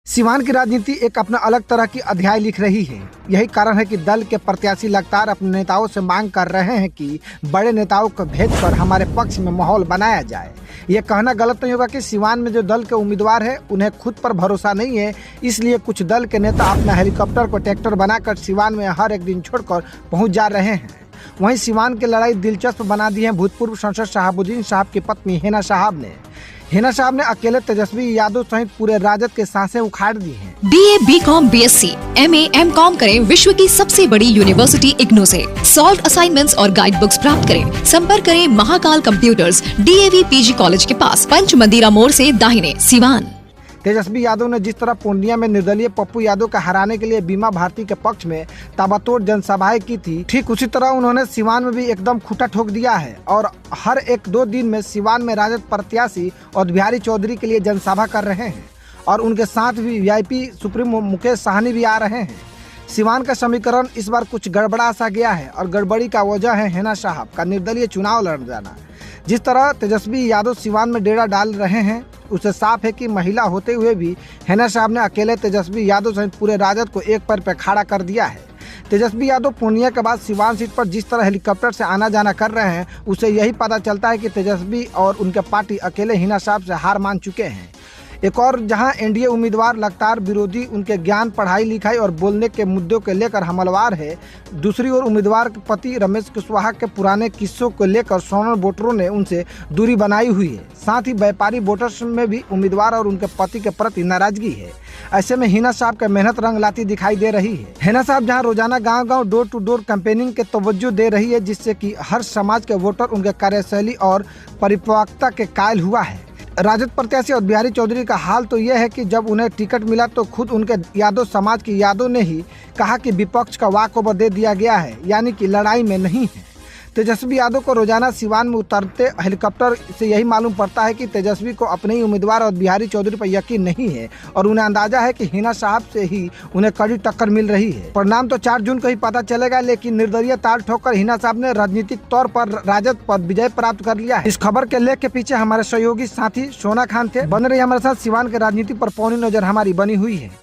सिवान की राजनीति एक अपना अलग तरह की अध्याय लिख रही है। यही कारण है कि दल के प्रत्याशी लगातार अपने नेताओं से मांग कर रहे हैं कि बड़े नेताओं को भेजकर हमारे पक्ष में माहौल बनाया जाए। ये कहना गलत नहीं होगा कि सिवान में जो दल के उम्मीदवार है उन्हें खुद पर भरोसा नहीं है, इसलिए कुछ दल के नेता अपना हेलीकॉप्टर को ट्रैक्टर बनाकर सिवान में हर एक दिन छोड़कर पहुँच जा रहे हैं। वहीं सिवान की लड़ाई दिलचस्प बना दी है भूतपूर्व सांसद शहाबुद्दीन साहब की पत्नी हिना साहब ने। हिना साहब ने अकेले तेजस्वी यादव सहित पूरे राजद के सांसें उखाड़ दी हैं। BA, BCom, BSc, MA, MCom करें विश्व की सबसे बड़ी यूनिवर्सिटी इग्नू से। सॉल्व असाइनमेंट्स और गाइड बुक्स प्राप्त करें। संपर्क करें Mahakal computers, DAV PG college के पास, पंच मंदिरा मोड़ से दाहिने, सिवान। तेजस्वी यादव ने जिस तरह पूर्णिया में निर्दलीय पप्पू यादव का हराने के लिए बीमा भारती के पक्ष में ताबड़तोड़ जनसभाएं की थी, ठीक उसी तरह उन्होंने सिवान में भी एकदम खूंटा ठोक दिया है और हर एक दो दिन में सिवान में राजद प्रत्याशी और बिहारी चौधरी के लिए जनसभा कर रहे हैं और उनके साथ भी VIP सुप्रीमो मुकेश साहनी भी आ रहे हैं। सिवान का समीकरण इस बार कुछ गड़बड़ा सा गया है और गड़बड़ी का वजह है हिना साहब का निर्दलीय चुनाव लड़ जाना। जिस तरह तेजस्वी यादव सिवान में डेरा डाल रहे हैं, उससे साफ है कि महिला होते हुए भी हिना साहब ने अकेले तेजस्वी यादव सहित पूरे राजद को एक पैर पे खड़ा कर दिया है। तेजस्वी यादव पूर्णिया के बाद सिवान सीट पर जिस तरह हेलीकॉप्टर से आना जाना कर रहे हैं, उससे यही पता चलता है कि तेजस्वी और उनके पार्टी अकेले हिना साहब से हार मान चुके हैं। एक और जहां NDA उम्मीदवार लगातार विरोधी उनके ज्ञान, पढ़ाई लिखाई और बोलने के मुद्दों को लेकर हमलवार है, दूसरी ओर उम्मीदवार के पति रमेश कुशवाहा के पुराने किस्सों को लेकर सोनल वोटरों ने उनसे दूरी बनाई हुई है। साथ ही व्यापारी वोटर्स में भी उम्मीदवार और उनके पति के प्रति नाराजगी है। ऐसे में हिना साहब का मेहनत रंग लाती दिखाई दे रही है। हिना साहब जहां रोजाना गांव-गांव डोर टू डोर कैंपेनिंग के तवज्जो दे रही है, जिससे कि हर समाज के वोटर उनके कार्यशैली और परिपक्वता के कायल हुआ है। राजद प्रत्याशी और बिहारी चौधरी का हाल तो यह है कि जब उन्हें टिकट मिला तो खुद उनके यादव समाज की यादव ने ही कहा कि विपक्ष का वॉक ओवर दे दिया गया है, यानी कि लड़ाई में नहीं है। तेजस्वी यादव को रोजाना सिवान में उतरते हेलीकॉप्टर से यही मालूम पड़ता है कि तेजस्वी को अपने ही उम्मीदवार और बिहारी चौधरी पर यकीन नहीं है और उन्हें अंदाजा है कि हिना साहब से ही उन्हें कड़ी टक्कर मिल रही है। परिणाम तो 4 जून को ही पता चलेगा, लेकिन निर्दलीय ताल ठोकर हिना साहब ने राजनीतिक तौर पर राजद पर विजय प्राप्त कर लिया है। इस खबर के लेख के पीछे हमारे सहयोगी साथी सोना खान थे। बन रही हमारे साथ सिवान के राजनीति पर पौनी नजर हमारी बनी हुई है।